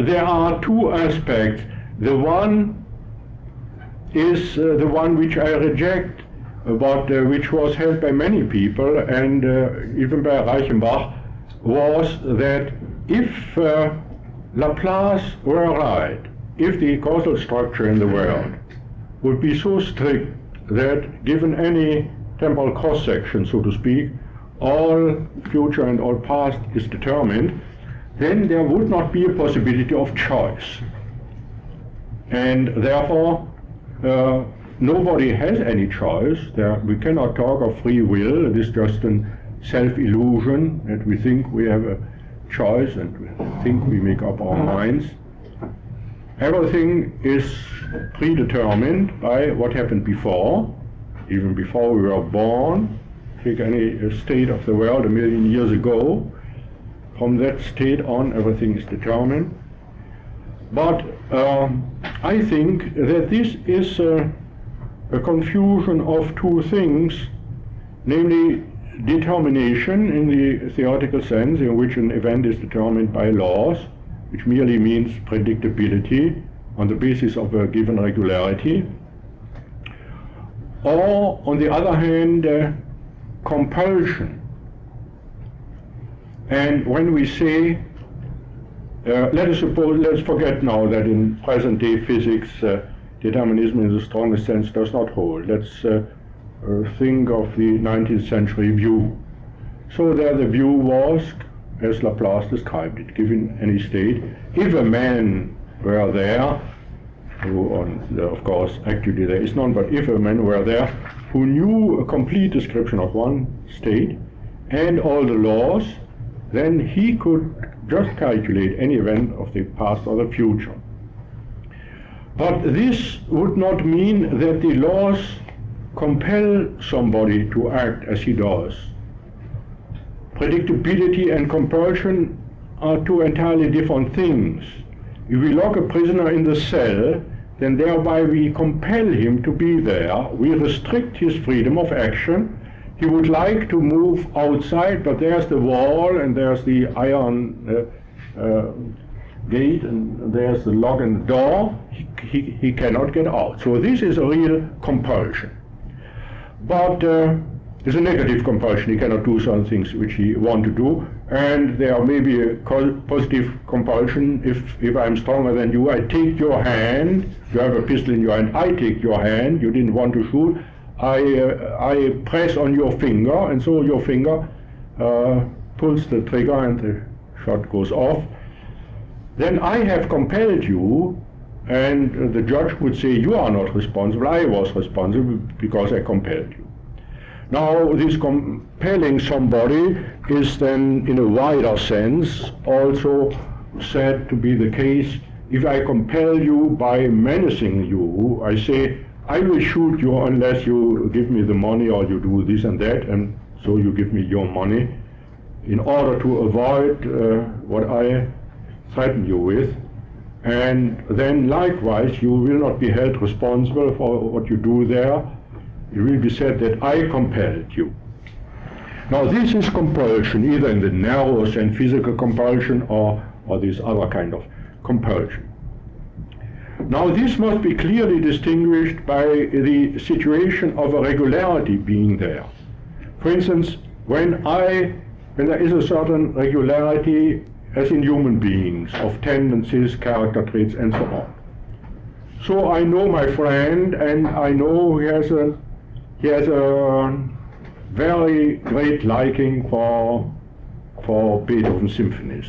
there are two aspects. The one is the one which I reject, but which was held by many people, and even by Reichenbach, was that if Laplace were right, if the causal structure in the world would be so strict that given any temporal cross-section, so to speak, all future and all past is determined, then there would not be a possibility of choice. And therefore, nobody has any choice. We cannot talk of free will. It is just a self-illusion that we think we have a choice and we think we make up our minds. Everything is predetermined by what happened before, even before we were born. Take any state of the world 1,000,000 years ago. From that state on, everything is determined. But I think that this is a confusion of two things, namely determination in the theoretical sense, in which an event is determined by laws, which merely means predictability on the basis of a given regularity, or on the other hand, compulsion. And when we say, let's forget now that in present day physics determinism in the strongest sense does not hold. Let's think of the 19th century view. So there the view was, as Laplace described it, given any state, if a man were there, who of course actually there is none, but if a man were there who knew a complete description of one state and all the laws, then he could just calculate any event of the past or the future. But this would not mean that the laws compel somebody to act as he does. Predictability and compulsion are two entirely different things. If we lock a prisoner in the cell, then thereby we compel him to be there. We restrict his freedom of action. He would like to move outside, but there's the wall and there's the iron gate and there's the lock and the door. He cannot get out. So this is a real compulsion. But it's a negative compulsion. He cannot do some things which he wants to do. And there may be a positive compulsion. If I'm stronger than you, I take your hand. You have a pistol in your hand. I take your hand. You didn't want to shoot. I press on your finger, and so your finger pulls the trigger and the shot goes off. Then I have compelled you, and the judge would say, you are not responsible. I was responsible because I compelled you. Now, this compelling somebody is then, in a wider sense, also said to be the case. If I compel you by menacing you, I say, I will shoot you unless you give me the money or you do this and that, and so you give me your money in order to avoid what I threaten you with. And then likewise, you will not be held responsible for what you do there. It will be said that I compelled you. Now this is compulsion, either in the narrow sense, physical compulsion, or this other kind of compulsion. Now this must be clearly distinguished by the situation of a regularity being there. For instance, when there is a certain regularity, as in human beings, of tendencies, character traits, and so on. So I know my friend, and I know he has a very great liking for Beethoven symphonies,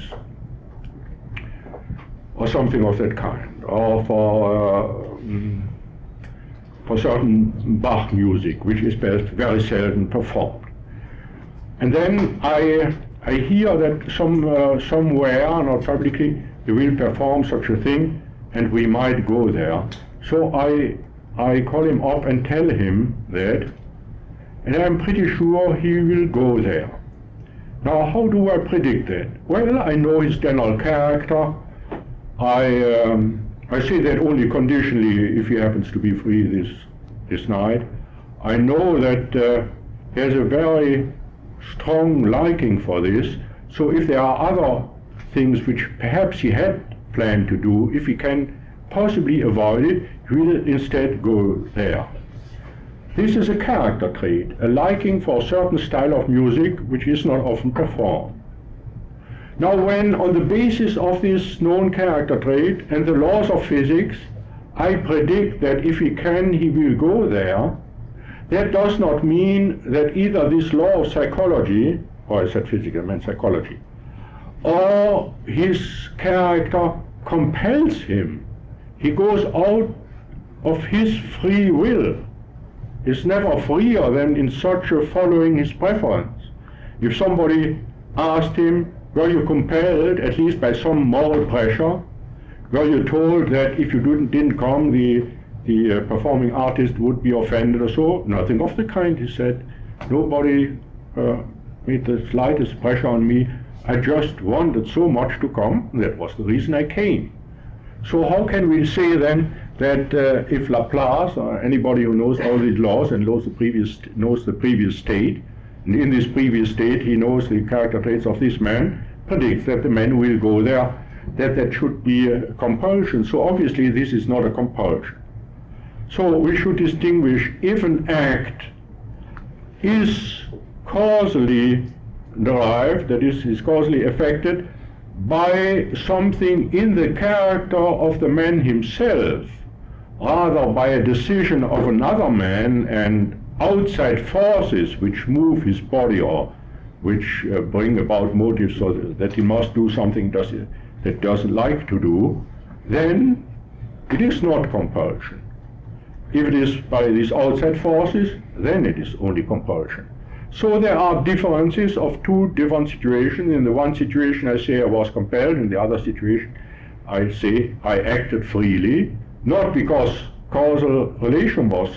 or something of that kind, or for certain Bach music, which is very seldom performed. And then I hear that somewhere, not publicly, they will perform such a thing, and we might go there. So I call him up and tell him that, and I'm pretty sure he will go there. Now, how do I predict that? Well, I know his general character. I say that only conditionally if he happens to be free this night. I know that he has a very strong liking for this. So if there are other things which perhaps he had planned to do. If he can possibly avoid it, he will instead go there. This is a character trait, a liking for a certain style of music which is not often performed. Now when on the basis of this known character trait and the laws of physics, I predict that if he can, he will go there, that does not mean that either this law of psychology, or I said physics, I meant psychology, or his character compels him. He goes out of his free will. He's never freer than in such a following his preference. If somebody asked him, were you compelled, at least by some moral pressure, were you told that if you didn't come, the performing artist would be offended or so? Nothing of the kind, he said. Nobody made the slightest pressure on me. I just wanted so much to come. That was the reason I came. So how can we say then that if Laplace, or anybody who knows all these laws and knows the previous state, and in this previous state he knows the character traits of this man, predicts that the man will go there, that should be a compulsion. So obviously this is not a compulsion. So we should distinguish if an act is causally derived, that is causally affected by something in the character of the man himself, rather by a decision of another man and outside forces which move his body or which bring about motives so that he must do something that doesn't like to do, then it is not compulsion. If it is by these outside forces, then it is only compulsion. So there are differences of two different situations. In the one situation I say I was compelled, in the other situation I say I acted freely, not because causal relation was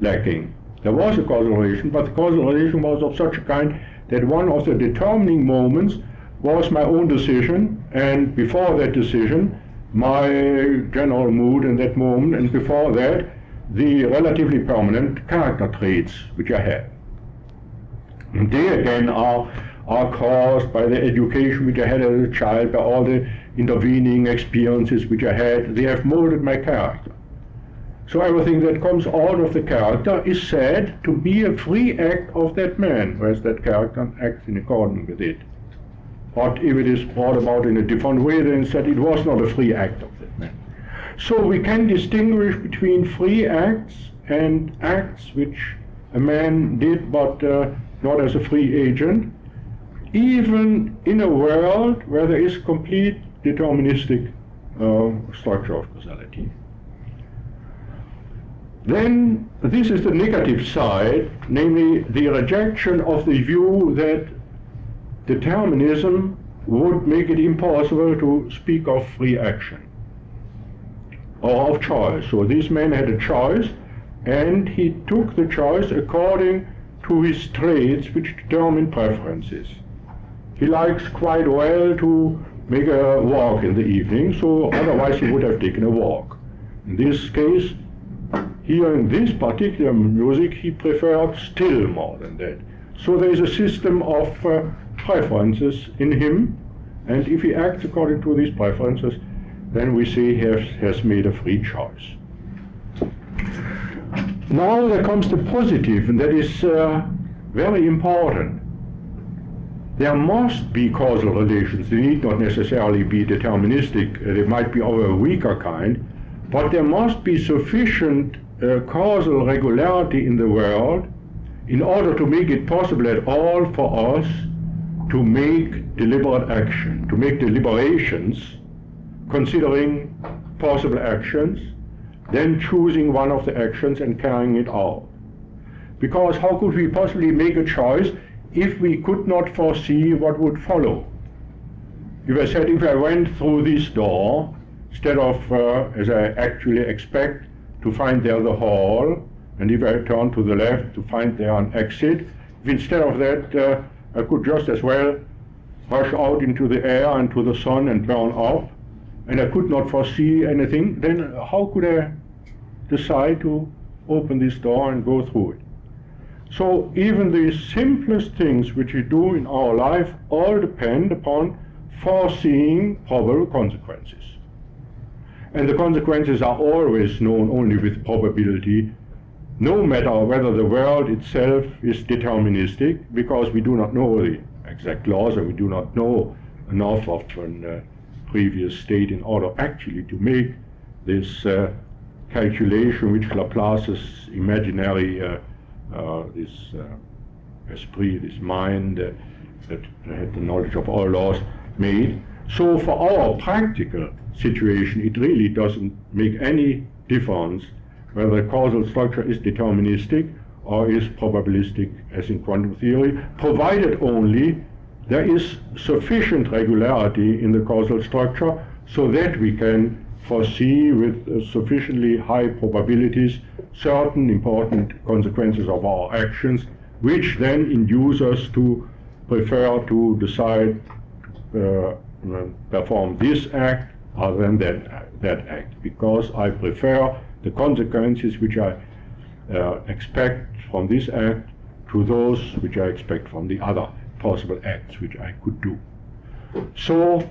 lacking. There was a causal relation, but the causal relation was of such a kind that one of the determining moments was my own decision, and before that decision, my general mood in that moment, and before that, the relatively permanent character traits which I had. And they again are caused by the education which I had as a child, by all the intervening experiences which I had. They have molded my character. So everything that comes out of the character is said to be a free act of that man, whereas that character acts in accordance with it. But if it is brought about in a different way, then said it was not a free act of that man. So we can distinguish between free acts and acts which a man did but not as a free agent, even in a world where there is complete deterministic structure of causality. Then this is the negative side, namely the rejection of the view that determinism would make it impossible to speak of free action or of choice. So this man had a choice, and he took the choice according to his traits which determine preferences. He likes quite well to make a walk in the evening, so otherwise he would have taken a walk. In this case, here in this particular music, he preferred still more than that. So there is a system of preferences in him, and if he acts according to these preferences, then we say he has made a free choice. Now there comes the positive, and that is very important. There must be causal relations. They need not necessarily be deterministic. They might be of a weaker kind, but there must be sufficient causal regularity in the world in order to make it possible at all for us to make deliberate action, to make deliberations, considering possible actions, then choosing one of the actions and carrying it out. Because how could we possibly make a choice if we could not foresee what would follow? If I said, if I went through this door, instead of, as I actually expect, to find there the hall, and if I turn to the left to find there an exit, if instead of that I could just as well rush out into the air and to the sun and burn up, and I could not foresee anything, then how could I decide to open this door and go through it? So even the simplest things which we do in our life all depend upon foreseeing probable consequences. and the consequences are always known only with probability, no matter whether the world itself is deterministic, because we do not know the exact laws, and we do not know enough of a previous state in order actually to make this calculation which Laplace's imaginary, this esprit, this mind that had the knowledge of all laws made. So for our practical situation, it really doesn't make any difference whether the causal structure is deterministic or is probabilistic as in quantum theory, provided only there is sufficient regularity in the causal structure so that we can foresee with sufficiently high probabilities certain important consequences of our actions, which then induce us to prefer to decide perform this act other than that act, because I prefer the consequences which I expect from this act to those which I expect from the other possible acts which I could do. So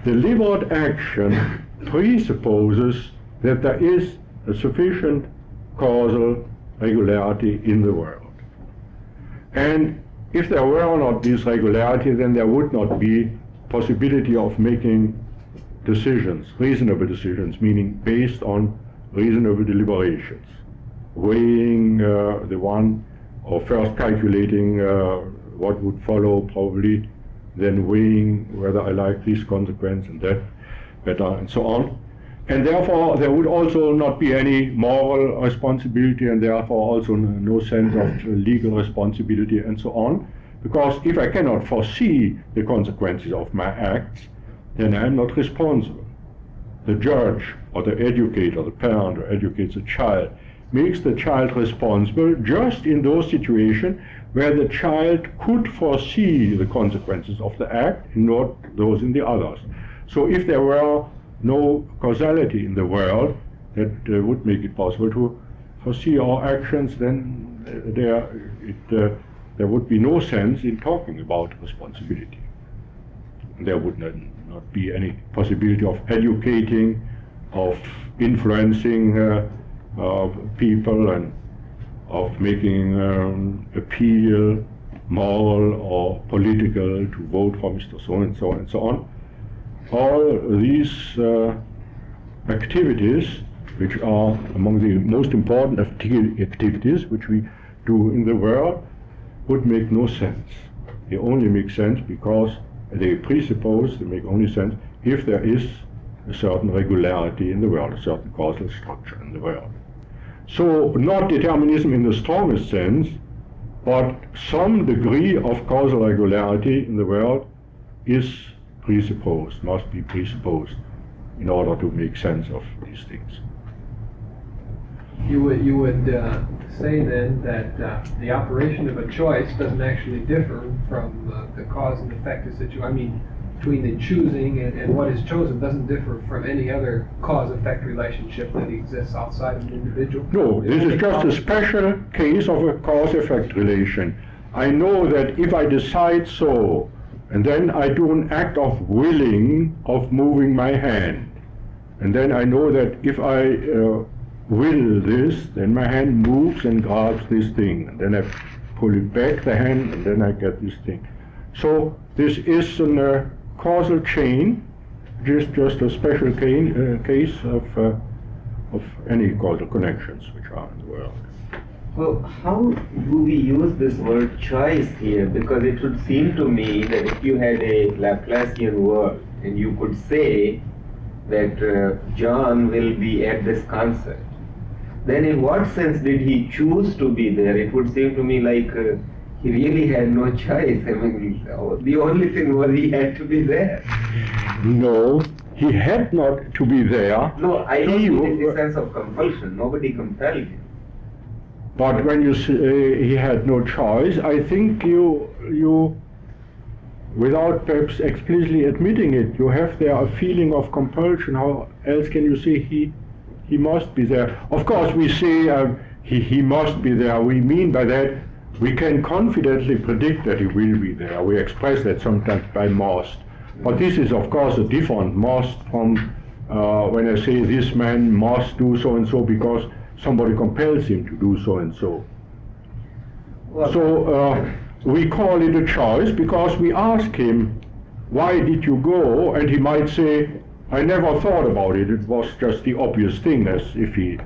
deliberate action presupposes that there is a sufficient causal regularity in the world. And if there were not this regularity, then there would not be possibility of making decisions, reasonable decisions, meaning based on reasonable deliberations, weighing the one, or first calculating what would follow probably, then weighing whether I like this consequence and that better, and so on. And therefore there would also not be any moral responsibility, and therefore also no sense of legal responsibility and so on, because if I cannot foresee the consequences of my acts, then I am not responsible. The judge or the educator, the parent who educates a child, makes the child responsible just in those situations where the child could foresee the consequences of the act and not those in the others. So if there were no causality in the world that would make it possible to foresee our actions, then there would be no sense in talking about responsibility. There would not be any possibility of educating, of influencing people, and of making appeal, moral or political, to vote for Mr. So and so and so on. All these activities, which are among the most important activities which we do in the world, would make no sense. They only make sense because they presuppose, they make only sense if there is a certain regularity in the world, a certain causal structure in the world. So not determinism in the strongest sense, but some degree of causal regularity in the world is presupposed, must be presupposed, in order to make sense of these things. You would say then that the operation of a choice doesn't actually differ from the cause and effect situation. I mean, between the choosing and what is chosen doesn't differ from any other cause-effect relationship that exists outside of an individual. No, this is just a special case of a cause-effect relation. I know that if I decide so, and then I do an act of willing, of moving my hand, and then I know that if I will this, then my hand moves and grabs this thing, and then I pull it back, the hand, and then I get this thing. So this is a causal chain, just a special case of any causal connections which are in the world. Well, how do we use this word choice here? Because it would seem to me that if you had a Laplacian world and you could say that John will be at this concert, then in what sense did he choose to be there? It would seem to me like he really had no choice. I mean, the only thing was he had to be there. No, he had not to be there. No, I don't mean in the sense of compulsion. Nobody compelled him. But when you say he had no choice, I think you, without perhaps explicitly admitting it, you have there a feeling of compulsion. How else can you say he must be there? Of course, we say he must be there. We mean by that we can confidently predict that he will be there. We express that sometimes by must. But this is, of course, a different must from when I say this man must do so and so because somebody compels him to do so and so. Well, So we call it a choice because we ask him, why did you go? And he might say, I never thought about it. It was just the obvious thing, as if he,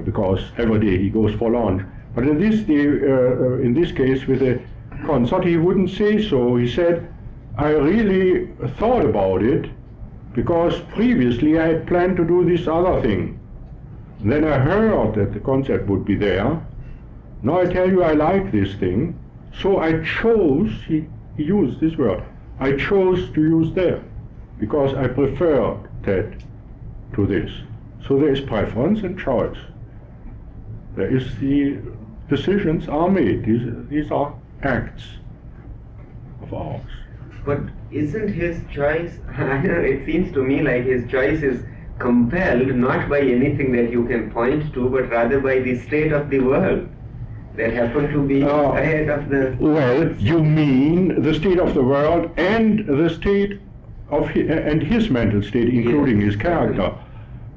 because every day he goes for lunch. But in this case, with a concert, he wouldn't say so. He said, I really thought about it because previously I had planned to do this other thing. And then I heard that the concert would be there. Now I tell you I like this thing, so I chose, he used this word, I chose to use that because I prefer that to this. So there is preference and choice. There is the decisions are made. These are acts of ours. but isn't his choice, it seems to me like his choice is compelled not by anything that you can point to, but rather by the state of the world that happened to be ahead of the... Well, you mean the state of the world and the state of his mental state, including his character.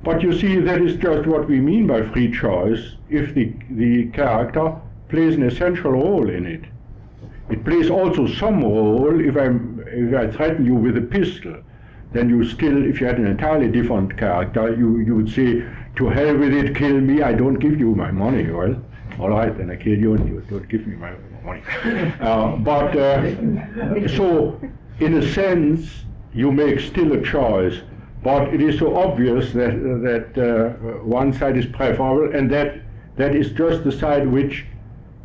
But you see, that is just what we mean by free choice, if the character plays an essential role in it. It plays also some role if I threaten you with a pistol. Then you still, if you had an entirely different character, you would say, to hell with it, kill me, I don't give you my money. Well, all right, then I kill you and you don't give me my money. So, in a sense, you make still a choice, but it is so obvious that one side is preferable, and that is just the side which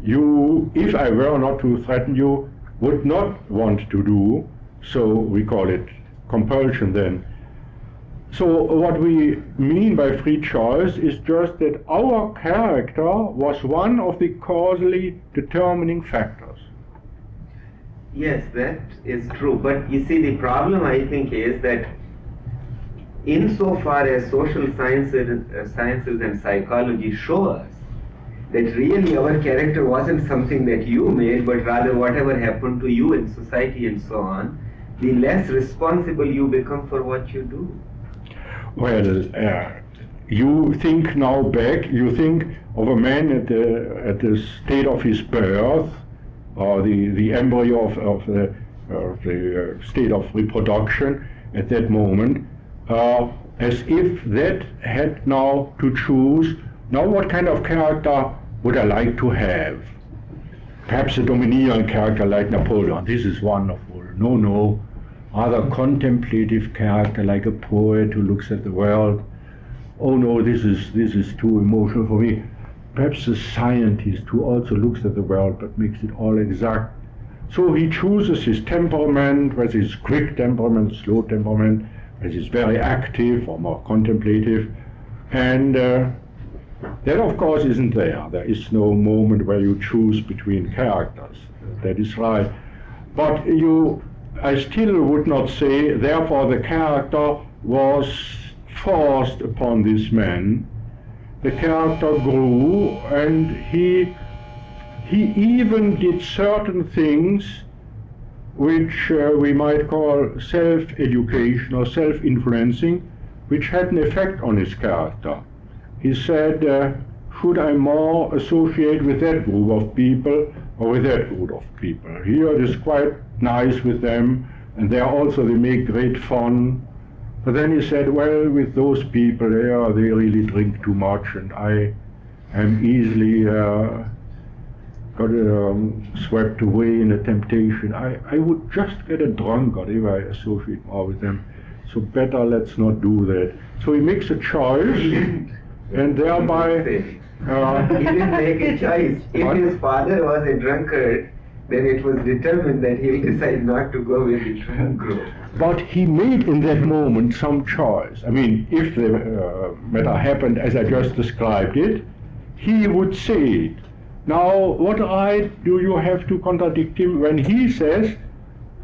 you, if I were not to threaten you, would not want to do. So we call it compulsion then. So what we mean by free choice is just that our character was one of the causally determining factors. Yes, that is true. But you see, the problem I think is that insofar as social sciences and psychology show us that really our character wasn't something that you made, but rather whatever happened to you in society and so on, the less responsible you become for what you do. Well, you think now back, you think of a man at the state of his birth, or the embryo of the state of reproduction at that moment, as if that had now to choose, now what kind of character would I like to have? Perhaps a domineering character like Napoleon. This is wonderful. No. Other contemplative character like a poet who looks at the world. Oh no, this is too emotional for me. Perhaps a scientist who also looks at the world but makes it all exact. So he chooses his temperament, whether it's quick temperament, slow temperament, whether it's very active or more contemplative. And that of course isn't there. There is no moment where you choose between characters. That is right. But I still would not say, therefore the character was forced upon this man. The character grew, and he even did certain things which we might call self-education or self-influencing, which had an effect on his character. He said, should I more associate with that group of people or with that group of people? Here it is quite nice with them, and there also they make great fun. But then he said, well, with those people there, they really drink too much, and I am easily swept away in a temptation. I would just get a drunkard if I associate more with them. So better let's not do that. So he makes a choice, and thereby... he didn't make a choice. If his father was a drunkard, then it was determined that he'll decide not to go with the drunk group. But he made in that moment some choice. I mean, if the matter happened as I just described it, he would say it. Now, what right do you have to contradict him when he says,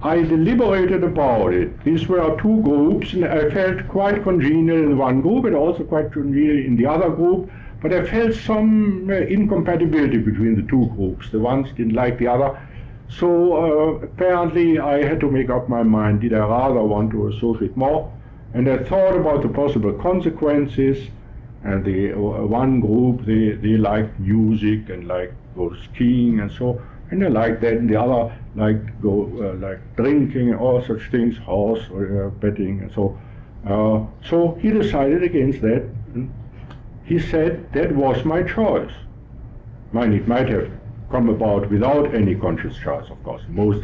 I deliberated about it. These were two groups, and I felt quite congenial in one group and also quite congenial in the other group, but I felt some incompatibility between the two groups. The ones didn't like the other. So apparently I had to make up my mind. Did I rather want to associate more and they thought about the possible consequences. And the one group, they liked music and like go skiing and so, and they liked that, and the other liked go like drinking and all such things, horse betting and so. So he decided against that. And he said that was my choice. Mine, it might have come about without any conscious choice, of course. Most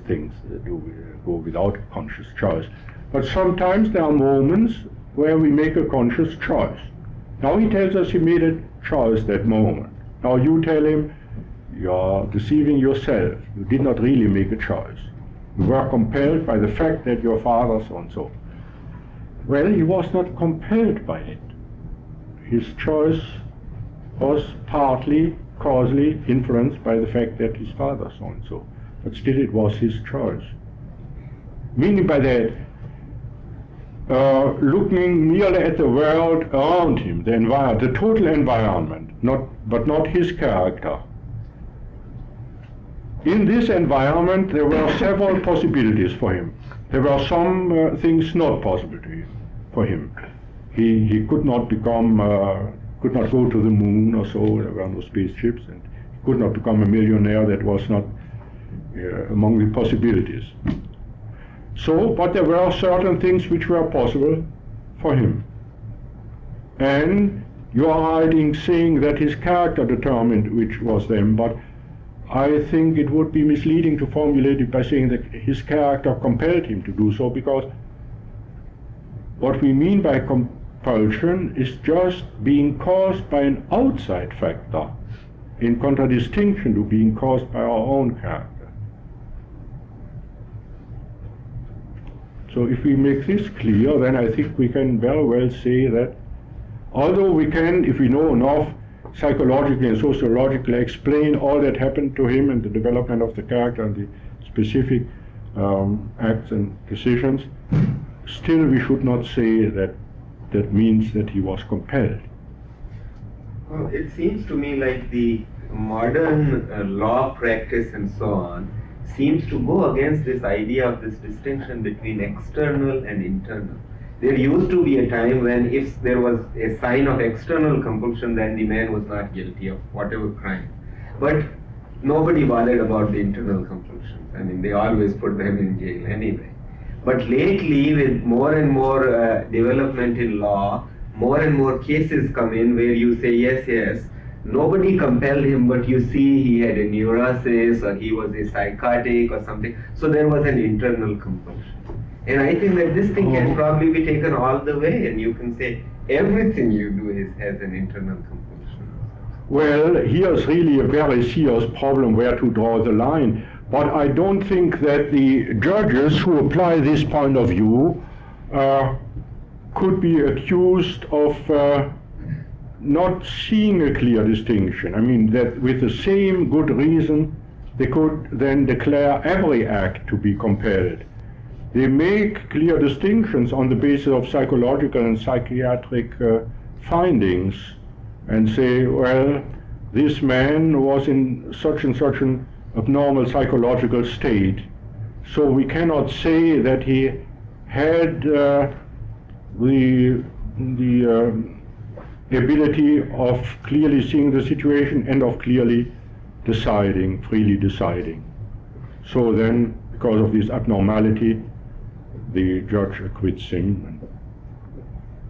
things do go without conscious choice. But sometimes there are moments where we make a conscious choice. Now he tells us he made a choice that moment. Now you tell him you're deceiving yourself. You did not really make a choice. You were compelled by the fact that your father so and so. Well, he was not compelled by it. His choice was partly causally influenced by the fact that his father so and so. But still it was his choice. Meaning by that, looking merely at the world around him, the total environment, but not his character. In this environment, there were several possibilities for him. There were some things not possible for him. He could not could not go to the moon or so. There were no spaceships, and he could not become a millionaire. That was not among the possibilities. So, but there were certain things which were possible for him. And you are right in saying that his character determined which was them, but I think it would be misleading to formulate it by saying that his character compelled him to do so, because what we mean by compulsion is just being caused by an outside factor, in contradistinction to being caused by our own character. So if we make this clear, then I think we can very well say that although we can, if we know enough, psychologically and sociologically explain all that happened to him and the development of the character and the specific acts and decisions, still we should not say that that means that he was compelled. Well, it seems to me like the modern law practice and so on seems to go against this idea of this distinction between external and internal. There used to be a time when if there was a sign of external compulsion, then the man was not guilty of whatever crime. But nobody bothered about the internal compulsions. I mean, they always put them in jail anyway. But lately, with more and more development in law, more and more cases come in where you say, yes, nobody compelled him, but you see he had a neurosis or he was a psychotic or something. So there was an internal compulsion. And I think that this thing can probably be taken all the way, and you can say everything you do has an internal compulsion. Well, here's really a very serious problem where to draw the line. But I don't think that the judges who apply this point of view could be accused of not seeing a clear distinction. I mean, that with the same good reason, they could then declare every act to be compelled. They make clear distinctions on the basis of psychological and psychiatric findings and say, well, this man was in such and such an abnormal psychological state, so we cannot say that he had the ability of clearly seeing the situation and of clearly deciding, freely deciding. So then, because of this abnormality, the judge acquits him, and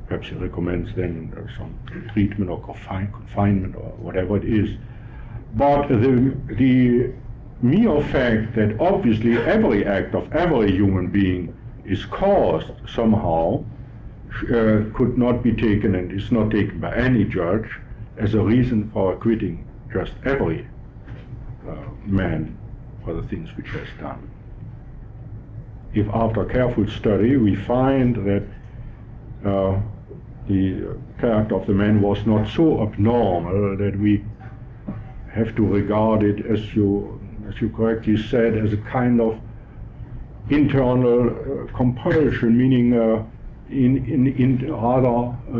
perhaps he recommends then some treatment or confinement or whatever it is. But the mere fact that obviously every act of every human being is caused somehow could not be taken, and is not taken by any judge, as a reason for acquitting just every man for the things which he has done. If after careful study we find that the character of the man was not so abnormal that we have to regard it, as you correctly said, as a kind of internal compulsion, meaning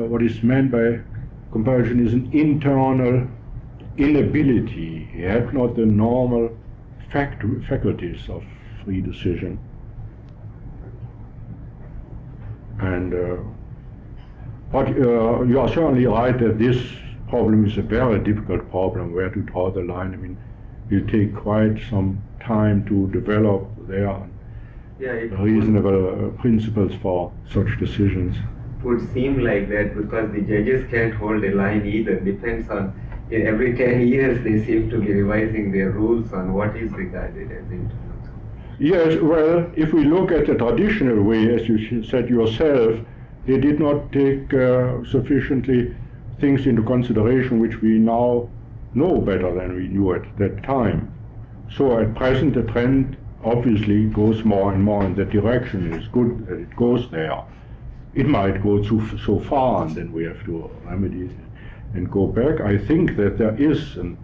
what is meant by compulsion is an internal inability. He had not the normal faculties of free decision. And but you are certainly right that this problem is a very difficult problem, where to draw the line. I mean, it will take quite some time to develop their reasonable principles for such decisions. It would seem like that, because the judges can't hold a line either. Depends on, every 10 years they seem to be revising their rules on what is regarded as internal. Yes, well, if we look at the traditional way, as you said yourself, they did not take sufficiently things into consideration which we now know better than we knew at that time. So at present the trend obviously goes more and more in that direction. It's good that it goes there. It might go so far, and then we have to remedy it and go back. I think that there is a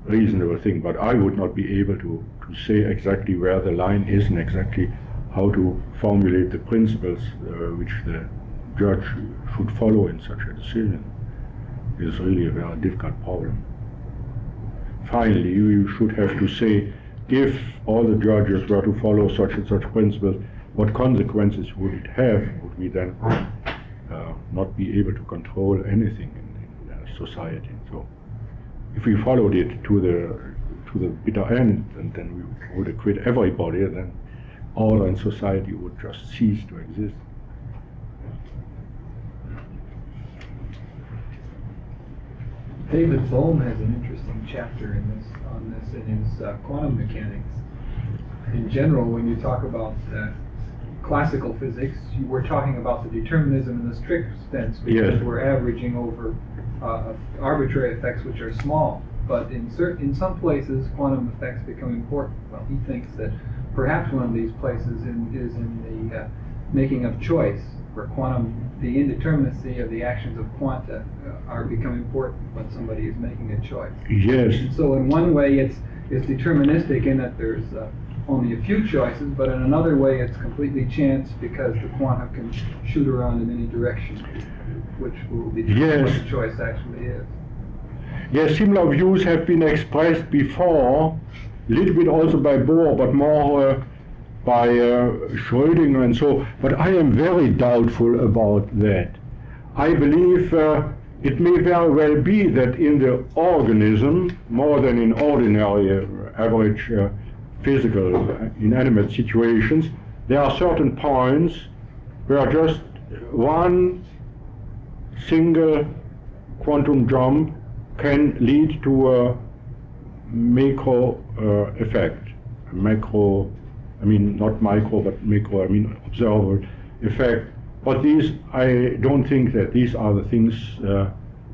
reasonable thing, but I would not be able to say exactly where the line is and exactly how to formulate the principles which the judge should follow in such a decision. It is really a very difficult problem. Finally, you should have to say, if all the judges were to follow such and such principles, what consequences would it have? Would we then not be able to control anything in society? So, if we followed it to the bitter end, and then we would acquit everybody, then order in society would just cease to exist. David Bohm has an interesting chapter on this in his quantum mechanics. In general, when you talk about classical physics, we're talking about the determinism in the strict sense, because yes, we're averaging over arbitrary effects which are small. But in some places, quantum effects become important. Well, he thinks that perhaps one of these places is in the making of choice, where the indeterminacy of the actions of quanta are becoming important when somebody is making a choice. Yes. And so in one way it's deterministic in that there's only a few choices, but in another way it's completely chance, because the quanta can shoot around in any direction, which will determine what the choice actually is. Yes, similar views have been expressed before, a little bit also by Bohr, but more by Schrödinger and so, but I am very doubtful about that. I believe it may very well be that in the organism, more than in ordinary average physical inanimate situations, there are certain points where just one single quantum jump can lead to a macro effect, not micro, but macro, observable effect. But these, I don't think that these are the things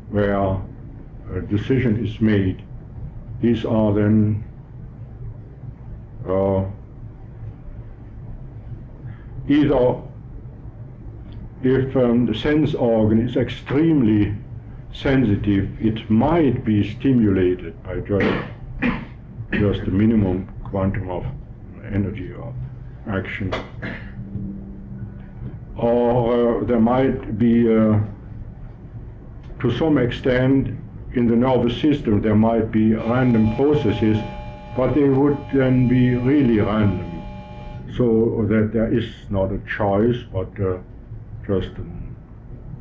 where a decision is made. These are then either, if the sense organ is extremely sensitive, it might be stimulated by just the minimum quantum of energy or action, or there might be to some extent in the nervous system there might be random processes, but they would then be really random, so that there is not a choice but just a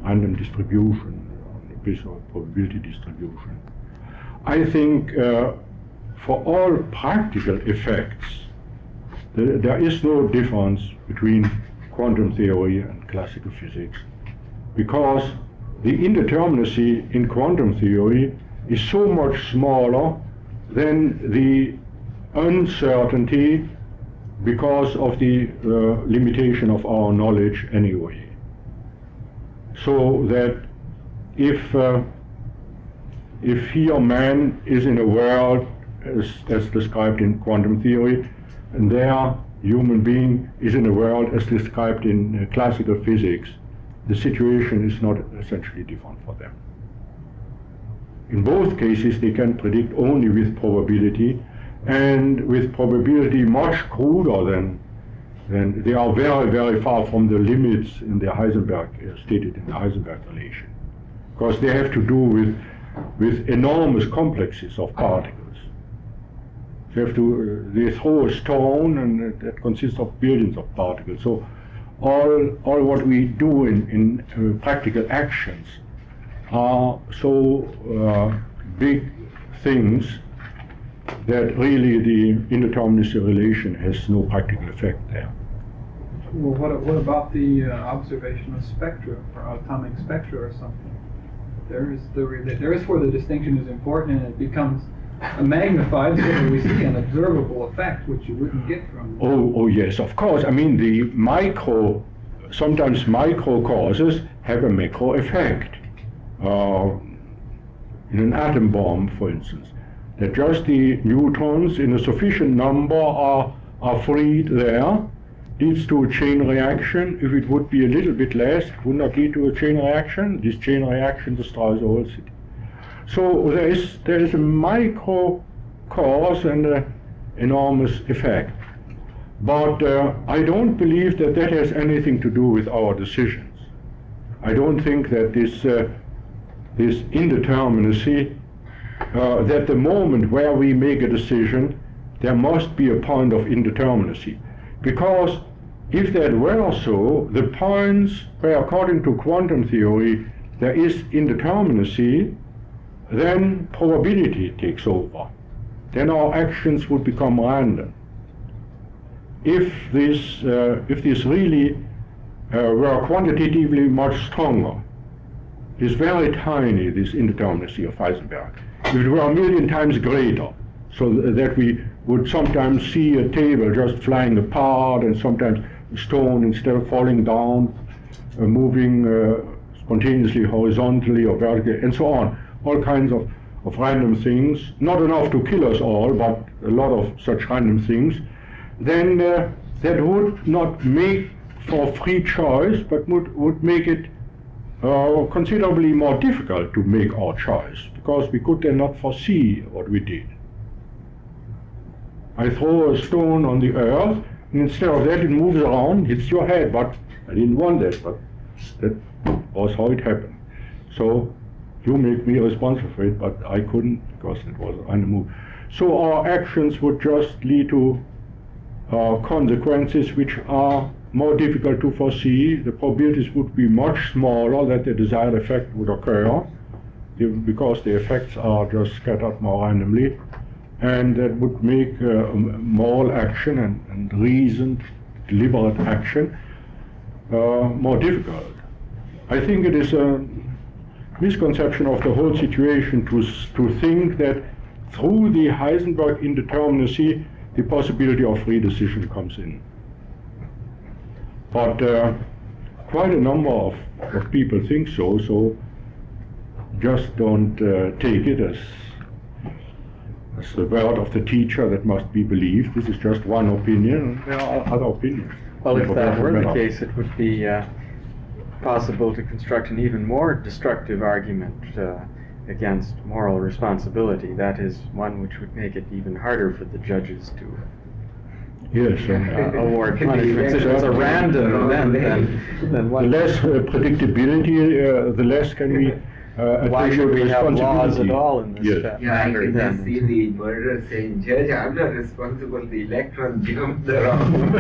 random distribution on the basis of probability distribution. I think for all practical effects there is no difference between quantum theory and classical physics, because the indeterminacy in quantum theory is so much smaller than the uncertainty because of the limitation of our knowledge anyway. So that if here man is in a world as described in quantum theory, and there human being is in a world as described in classical physics, the situation is not essentially different for them. In both cases they can predict only with probability, and with probability much cruder than they are very, very far from the limits in the Heisenberg, stated in the Heisenberg relation. Because they have to do with enormous complexes of particles. They throw a stone, and that consists of billions of particles. So all what we do in practical actions are so big things that really the indeterminacy relation has no practical effect there. Well, what about the observation of spectra, or atomic spectra or something? There is where the distinction is important, and it becomes magnified so that we see an observable effect which you wouldn't get from. Oh yes, of course. I mean, sometimes micro causes have a macro effect. In an atom bomb, for instance, that just the neutrons in a sufficient number are freed there, leads to a chain reaction. If it would be a little bit less, it would not lead to a chain reaction. This chain reaction destroys the whole city. So there is a micro cause and an enormous effect. But I don't believe that has anything to do with our decisions. I don't think that this indeterminacy, that the moment where we make a decision, there must be a point of indeterminacy. Because if that were so, the points where, according to quantum theory, there is indeterminacy, then probability takes over. Then our actions would become random. If this really were quantitatively much stronger, is very tiny, this indeterminacy of Heisenberg. If it were a million times greater, so that we would sometimes see a table just flying apart, and sometimes a stone, instead of falling down, moving spontaneously horizontally or vertically, and so on. All kinds of random things, not enough to kill us all, but a lot of such random things, then that would not make for free choice, but would make it considerably more difficult to make our choice, because we could then not foresee what we did. I throw a stone on the earth, and instead of that it moves around, hits your head, but I didn't want that, but that was how it happened. So you make me responsible for it, but I couldn't, because it was a random move. So our actions would just lead to consequences which are more difficult to foresee. The probabilities would be much smaller that the desired effect would occur, because the effects are just scattered more randomly, and that would make moral action and reasoned, deliberate action more difficult. I think it is a misconception of the whole situation to think that through the Heisenberg indeterminacy the possibility of free decision comes in. But quite a number of people think so just don't take it as the word of the teacher that must be believed. This is just one opinion, and there are other opinions. Well, if that were the case, it would be possible to construct an even more destructive argument against moral responsibility. That is one which would make it even harder for the judges to award punishment. If it's a random event, then what? The less predictability, the less can we why should we have laws at all in this matter? I can just see the murderer saying, "Judge, I'm not responsible, the electron jumped around."